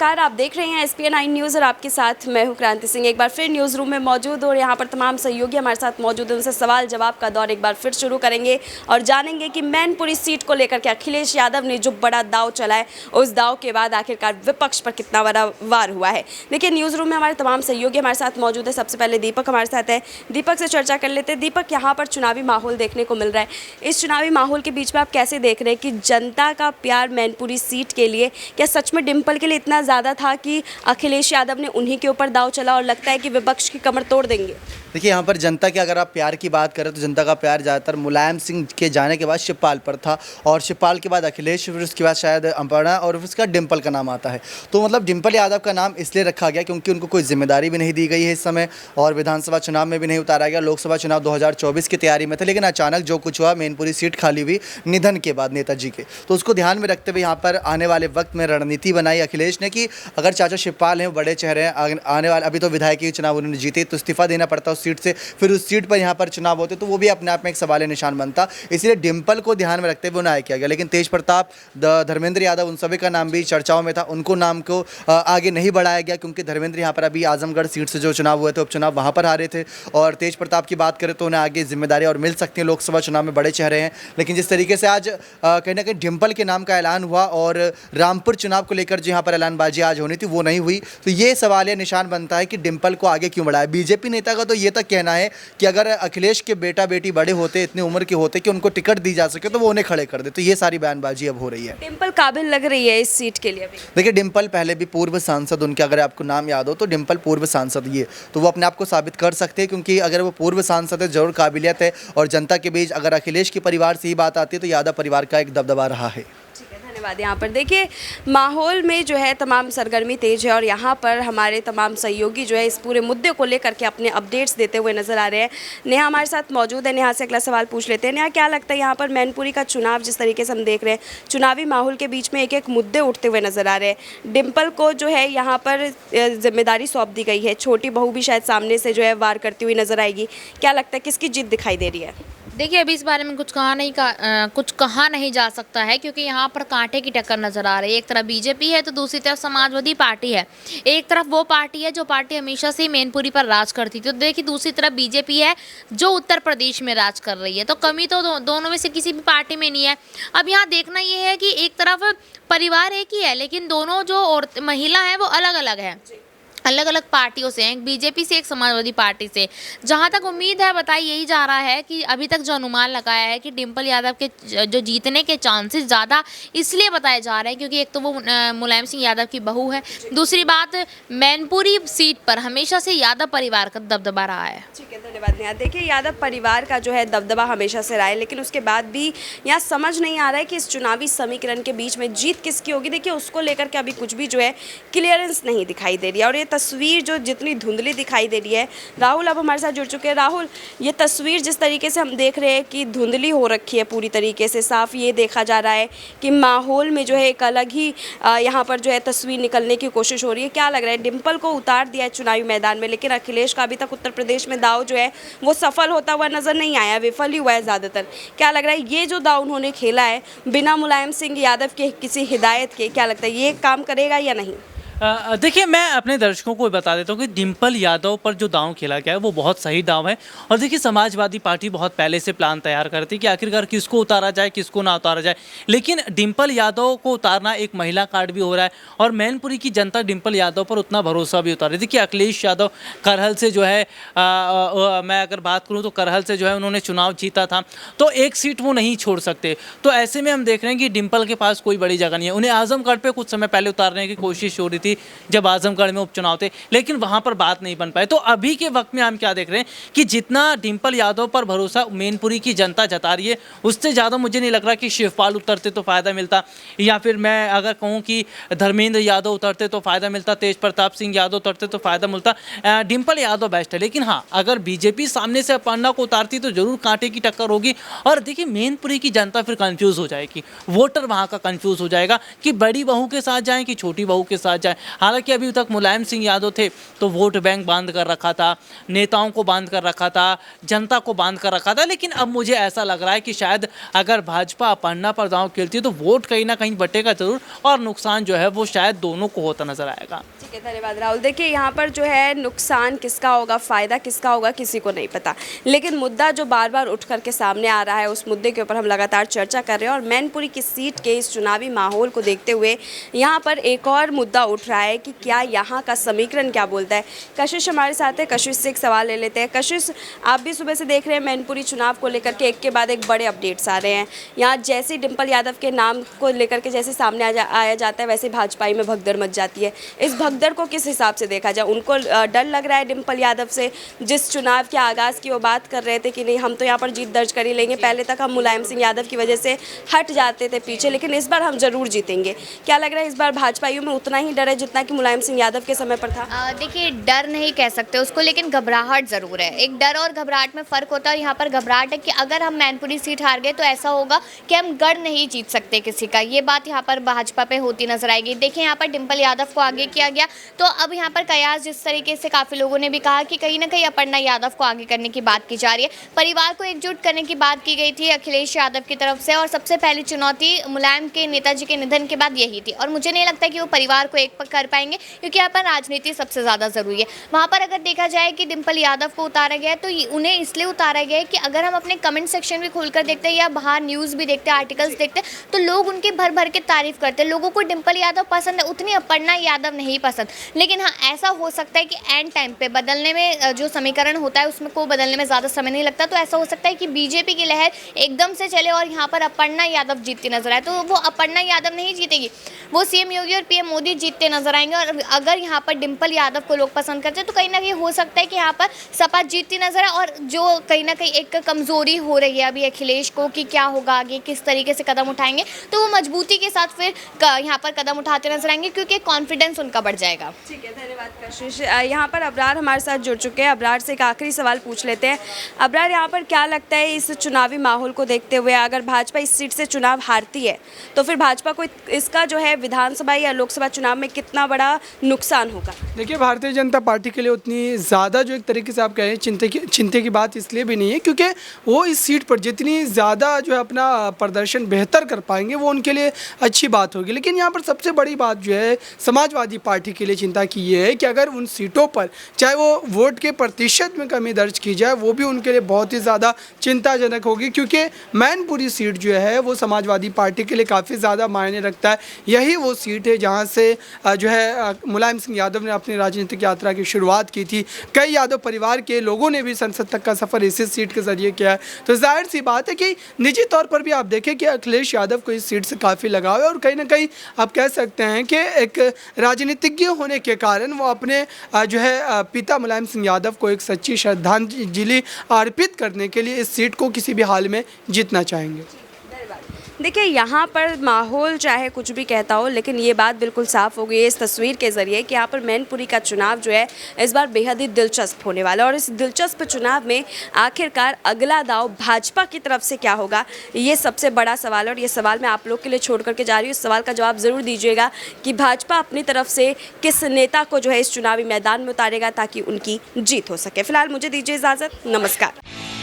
नमस्कार, आप देख रहे हैं SPN 9 न्यूज़ और आपके साथ मैं हूं क्रांति सिंह। एक बार फिर न्यूज़ रूम में मौजूद और यहां पर तमाम सहयोगी हमारे साथ मौजूद हैं। उनसे सवाल जवाब का दौर एक बार फिर शुरू करेंगे और जानेंगे कि मैनपुरी सीट को लेकर के अखिलेश यादव ने जो बड़ा दाव चला है, उस दाव के बाद आखिरकार विपक्ष पर कितना बड़ा वार हुआ है। देखिए, न्यूज़ रूम में हमारे तमाम सहयोगी हमारे साथ मौजूद है। सबसे पहले दीपक हमारे साथ है, दीपक से चर्चा कर लेते हैं। दीपक, यहाँ पर चुनावी माहौल देखने को मिल रहा है, इस चुनावी माहौल के बीच में आप कैसे देख रहे हैं कि जनता का प्यार मैनपुरी सीट के लिए क्या सच में डिम्पल के लिए इतना ज़्यादा था कि अखिलेश यादव ने उन्हीं के ऊपर दाव चला और लगता है कि विपक्ष की कमर तोड़ देंगे? देखिए, यहाँ पर जनता के अगर आप प्यार की बात करें तो जनता का प्यार ज़्यादातर मुलायम सिंह के जाने के बाद शिवपाल पर था, और शिवपाल के बाद अखिलेश, फिर उसके बाद शायद अपर्णा, और फिर उसका डिम्पल का नाम आता है। तो मतलब डिम्पल यादव का नाम इसलिए रखा गया क्योंकि उनको कोई जिम्मेदारी भी नहीं दी गई है इस समय, और विधानसभा चुनाव में भी नहीं उतारा गया। लोकसभा चुनाव 2024 की तैयारी में थे, लेकिन अचानक जो कुछ हुआ, मैनपुरी सीट खाली हुई निधन के बाद नेताजी के, तो उसको ध्यान में रखते हुए यहाँ पर आने वाले वक्त में रणनीति बनाई अखिलेश ने कि अगर चाचा शिवपाल हैं, बड़े चेहरे हैं, आने वाले अभी तो विधायक के चुनाव उन्होंने जीते, तो इस्तीफा देना पड़ता उस सीट से, फिर उस सीट पर यहाँ पर चुनाव होते तो वो भी अपने आप में एक सवाल निशान बनता। इसलिए डिम्पल को ध्यान में रखते हुए उन्हें किया गया। लेकिन तेज प्रताप, धर्मेंद्र यादव, उन सभी का नाम भी चर्चाओं में था, उनको नाम को आगे नहीं बढ़ाया गया क्योंकि धर्मेंद्र यहाँ पर अभी आजमगढ़ सीट से जो चुनाव हुए थे, उपचुनाव वहाँ पर हारे थे, और तेज प्रताप की बात करें तो उन्हें आगे जिम्मेदारी और मिल सकती है, लोकसभा चुनाव में बड़े चेहरे हैं। लेकिन जिस तरीके से आज कहीं ना कहीं डिम्पल के नाम का ऐलान हुआ और रामपुर चुनाव को लेकर जो यहाँ पर ऐलानबाजी आज होनी थी वो नहीं हुई, तो ये सवाल या निशान बनता है कि डिम्पल को आगे क्यों बढ़ाया। बीजेपी नेता का तो ये तक कहना है कि अगर अखिलेश के बेटा बेटी बड़े होते, इतनी उम्र के होते कि उनको टिकट दी जा सके, तो वो उन्हें खड़े कर दे। तो ये सारी बयानबाजी अब हो रही है। डिम्पल काबिल लग रही है इस सीट के लिए अभी? देखिए, डिम्पल पहले भी पूर्व सांसद, उनके अगर आपको नाम याद हो तो डिम्पल पूर्व सांसद ये, तो वो अपने आप को साबित कर सकते हैं क्योंकि अगर वो पूर्व सांसद है, जरूर काबिलियत है, और जनता के बीच अगर अखिलेश के परिवार से ही बात आती है तो यादव परिवार का एक दबदबा रहा है। धन्यवाद। यहाँ पर देखिए, माहौल में जो है तमाम सरगर्मी तेज है और यहाँ पर हमारे तमाम सहयोगी जो है इस पूरे मुद्दे को लेकर के अपने अपडेट्स देते हुए नजर आ रहे हैं। नेहा हमारे साथ मौजूद है, नेहा से अगला सवाल पूछ लेते हैं। नेहा, क्या लगता है यहाँ पर मैनपुरी का चुनाव जिस तरीके से हम देख रहे हैं, चुनावी माहौल के बीच में एक एक मुद्दे उठते हुए नजर आ रहे हैं। डिम्पल को जो है यहाँ पर जिम्मेदारी सौंप दी गई है, छोटी बहू भी शायद सामने से जो है वार करती हुई नजर आएगी। क्या लगता है किसकी जीत दिखाई दे रही है? देखिए, अभी इस बारे में कुछ कहा नहीं जा सकता है क्योंकि यहाँ पर कांटे की टक्कर नज़र आ रही है। एक तरफ बीजेपी है तो दूसरी तरफ समाजवादी पार्टी है। एक तरफ वो पार्टी है जो पार्टी हमेशा से मैनपुरी पर राज करती थी, तो देखिए दूसरी तरफ बीजेपी है जो उत्तर प्रदेश में राज कर रही है। तो कमी तो दोनों में से किसी भी पार्टी में नहीं है। अब यहाँ देखना ये है कि एक तरफ परिवार एक ही है, लेकिन दोनों जो महिला हैं वो अलग अलग है, अलग अलग पार्टियों से हैं, एक बीजेपी से एक समाजवादी पार्टी से। जहां तक उम्मीद है बताई यही जा रहा है कि अभी तक जो अनुमान लगाया है कि डिम्पल यादव के जो जीतने के चांसेस ज़्यादा इसलिए बताए जा रहे हैं क्योंकि एक तो वो मुलायम सिंह यादव की बहू है, दूसरी बात मैनपुरी सीट पर हमेशा से यादव परिवार का दबदबा रहा है। ठीक है, धन्यवाद नेहा। देखिए, यादव परिवार का जो है दबदबा हमेशा से रहा है, लेकिन उसके बाद भी यहाँ समझ नहीं आ रहा है कि इस चुनावी समीकरण के बीच में जीत किसकी होगी। देखिए, उसको लेकर के अभी कुछ भी जो है क्लियरेंस नहीं दिखाई दे रही है और ये तस्वीर जो जितनी धुंधली दिखाई दे रही है। राहुल अब हमारे साथ जुड़ चुके हैं। राहुल, ये तस्वीर जिस तरीके से हम देख रहे हैं कि धुंधली हो रखी है पूरी तरीके से, साफ ये देखा जा रहा है कि माहौल में जो है एक अलग ही यहाँ पर जो है तस्वीर निकलने की कोशिश हो रही है। क्या लग रहा है? डिम्पल को उतार दिया है चुनावी मैदान में, लेकिन अखिलेश का अभी तक उत्तर प्रदेश में दाव जो है वो सफल होता हुआ नजर नहीं आया, विफल ही हुआ है ज़्यादातर। क्या लग रहा है ये जो दाव उन्होंने खेला है बिना मुलायम सिंह यादव के किसी हिदायत के, क्या लगता है ये काम करेगा या नहीं? देखिए, मैं अपने दर्शकों को बता देता हूँ कि डिम्पल यादव पर जो दांव खेला गया है वो बहुत सही दांव है। और देखिए, समाजवादी पार्टी बहुत पहले से प्लान तैयार करती कि आखिरकार किसको उतारा जाए, किसको ना उतारा जाए, लेकिन डिम्पल यादव को उतारना एक महिला कार्ड भी हो रहा है और मैनपुरी की जनता डिम्पल यादव पर उतना भरोसा भी उतार रही। देखिए, अखिलेश यादव करहल से जो है मैं अगर बात करूँ तो करहल से जो है उन्होंने चुनाव जीता था, तो एक सीट वो नहीं छोड़ सकते। तो ऐसे में हम देख रहे हैं कि डिम्पल के पास कोई बड़ी जगह नहीं है। उन्हें आजमगढ़ पर कुछ समय पहले उतारने की कोशिश हो रही थी जब आजमगढ़ में उपचुनाव थे, लेकिन वहां पर बात नहीं बन पाए। तो अभी के वक्त में हम क्या देख रहे हैं कि जितना डिम्पल यादव पर भरोसा मैनपुरी की जनता जता रही है, उससे ज़्यादा मुझे नहीं लग रहा कि शिवपाल उतरते तो फ़ायदा मिलता, या फिर मैं अगर कहूँ कि धर्मेंद्र यादव उतरते तो फ़ायदा मिलता, तेज प्रताप सिंह यादव उतरते तो फ़ायदा मिलता। डिम्पल यादव बेस्ट है, लेकिन हाँ, अगर बीजेपी सामने से अपर्णा को उतारती तो जरूर कांटे की टक्कर होगी। और देखिए, मैनपुरी की जनता फिर कन्फ्यूज़ हो जाएगी, वोटर वहाँ का कन्फ्यूज़ हो जाएगा कि बड़ी बहू के साथ जाएँ कि छोटी बहू के साथ जाएँ। है। हालांकि अभी तक मुलायम सिंह यादव थे तो वोट बैंक बांध कर रखा था, नेताओं को बांध कर रखा था, जनता को बांध कर रखा था, लेकिन अब मुझे ऐसा लग रहा है कि शायद अगर भाजपा अपन्ना पर दांव खेलती है तो वोट कहीं ना कहीं बटेगा जरूर और नुकसान जो है वो शायद दोनों को होता नजर आएगा। ठीक है, धन्यवाद राहुल। देखिए यहाँ पर जो है नुकसान किसका होगा, फ़ायदा किसका होगा, किसी को नहीं पता, लेकिन मुद्दा जो बार बार उठ करके सामने आ रहा है उस मुद्दे के ऊपर हम लगातार चर्चा कर रहे हैं। और मैनपुरी की सीट के इस चुनावी माहौल को देखते हुए यहाँ पर एक और मुद्दा उठ रहा है कि क्या यहाँ का समीकरण क्या बोलता है। कशिश हमारे साथ है, कशिश से एक सवाल ले लेते हैं। कशिश, आप भी सुबह से देख रहे हैं मैनपुरी चुनाव को लेकर के एक के बाद एक बड़े अपडेट्स आ रहे हैं। यहाँ जैसे डिम्पल यादव के नाम को लेकर के जैसे सामने आया जाता है वैसे भाजपाई में भगदड़ मच जाती है। इस भगदड़ को किस हिसाब से देखा जाए? उनको डर लग रहा है डिम्पल यादव से, जिस चुनाव के आगाज़ की वो बात कर रहे थे कि नहीं हम तो यहाँ पर जीत दर्ज कर ही लेंगे, पहले तक हम मुलायम सिंह यादव की वजह से हट जाते थे पीछे, लेकिन इस बार हम जरूर जीतेंगे। क्या लग रहा है इस बार भाजपाइयों में उतना ही डर है जितना कि मुलायम सिंह यादव के समय पर था? देखिए, डर नहीं कह सकते उसको, लेकिन घबराहट ज़रूर है। एक डर और घबराहट में फ़र्क होता है। यहाँ पर घबराहट है कि अगर हम मैनपुरी सीट हार गए तो ऐसा होगा कि हम गढ़ नहीं जीत सकते किसी का। ये बात यहाँ पर भाजपा पे होती नजर आएगी। देखिए, यहाँ पर डिम्पल यादव को आगे किया गया, तो अब यहाँ पर कयास जिस तरीके से काफ़ी लोगों ने भी कहा कि कहीं ना कहीं अपर्णा यादव को आगे करने की बात की जा रही है। परिवार को एकजुट करने की बात की गई थी अखिलेश यादव की तरफ से, और सबसे पहली चुनौती मुलायम के नेताजी के निधन के बाद यही थी। और मुझे नहीं लगता कि वो परिवार को एक कर पाएंगे, क्योंकि यहाँ पर राजनीति सबसे ज़्यादा ज़रूरी है। वहाँ पर अगर देखा जाए कि डिम्पल यादव को उतारा गया है तो उन्हें इसलिए उतारा गया है कि अगर हम अपने कमेंट सेक्शन भी खोलकर देखते हैं या बाहर न्यूज़ भी देखते हैं, आर्टिकल्स देखते हैं, तो लोग उनकी भर भर के तारीफ करते हैं। लोगों को डिम्पल यादव पसंद है, उतनी अपर्णा यादव नहीं पसंद। लेकिन हाँ, ऐसा हो सकता है कि एंड टाइम पे बदलने में जो समीकरण होता है उसमें को बदलने में ज़्यादा समय नहीं लगता, तो ऐसा हो सकता है कि बीजेपी की लहर एकदम से चले और यहाँ पर अपर्णा यादव जीतती नजर आए। तो वो अपर्णा यादव नहीं जीतेगी, वो सीएम योगी और पीएम मोदी जीतते नजर आएंगे। और अगर यहाँ पर डिम्पल यादव को लोग पसंद करते हैं तो कहीं ना कहीं हो सकता है कि यहाँ पर सपा जीतती नजर आए। और जो कहीं ना कहीं एक कमजोरी हो रही है अभी अखिलेश को कि क्या होगा आगे, किस तरीके से कदम उठाएंगे, तो वो मजबूती के साथ फिर यहाँ पर कदम उठाते नजर आएंगे, क्योंकि कॉन्फिडेंस उनका बढ़ जाएगा। ठीक है, धन्यवाद कशिश। यहाँ पर अबरार हमारे साथ जुड़ चुके हैं। अबरार से एक आखिरी सवाल पूछ लेते हैं। अबरार, यहाँ पर क्या लगता है इस चुनावी माहौल को देखते हुए अगर भाजपा इस सीट से चुनाव हारती है तो फिर भाजपा को इसका जो है विधानसभा या लोकसभा चुनाव में कितना बड़ा नुकसान होगा? देखिए, भारतीय जनता पार्टी के लिए उतनी ज़्यादा जो एक तरीके से आप कह रहे हैं चिंता की बात इसलिए भी नहीं है क्योंकि वो इस सीट पर जितनी ज़्यादा जो है अपना प्रदर्शन बेहतर कर पाएंगे वो उनके लिए अच्छी बात होगी। लेकिन यहाँ पर सबसे बड़ी बात जो है समाजवादी पार्टी के लिए चिंता की ये है कि अगर उन सीटों पर चाहे वो वोट के प्रतिशत में कमी दर्ज की जाए वो भी उनके लिए बहुत ही ज़्यादा चिंताजनक होगी, क्योंकि मैनपुरी सीट जो है वो समाजवादी पार्टी के लिए काफ़ी ज़्यादा मायने रखता है। यही वो सीट है जहाँ से जो है मुलायम सिंह यादव ने अपनी राजनीतिक यात्रा की शुरुआत की थी। कई यादव परिवार के लोगों ने भी संसद तक का सफ़र इसी सीट के ज़रिए किया है। तो जाहिर सी बात है कि निजी तौर पर भी आप देखें कि अखिलेश यादव को इस सीट से काफ़ी लगाव है और कहीं ना कहीं आप कह सकते हैं कि एक राजनीतिज्ञ होने के कारण वो अपने जो है पिता मुलायम सिंह यादव को एक सच्ची श्रद्धांजलि अर्पित करने के लिए इस सीट को किसी भी हाल में जीतना चाहेंगे। देखिए, यहाँ पर माहौल चाहे कुछ भी कहता हो, लेकिन ये बात बिल्कुल साफ़ हो गई है इस तस्वीर के ज़रिए कि यहाँ पर मैनपुरी का चुनाव जो है इस बार बेहद ही दिलचस्प होने वाला है। और इस दिलचस्प चुनाव में आखिरकार अगला दाव भाजपा की तरफ से क्या होगा, ये सबसे बड़ा सवाल है। और ये सवाल मैं आप लोग के लिए छोड़ करके जा रही हूँ। इस सवाल का जवाब ज़रूर दीजिएगा कि भाजपा अपनी तरफ से किस नेता को जो है इस चुनावी मैदान में उतारेगा ताकि उनकी जीत हो सके। फिलहाल मुझे दीजिए इजाज़त, नमस्कार।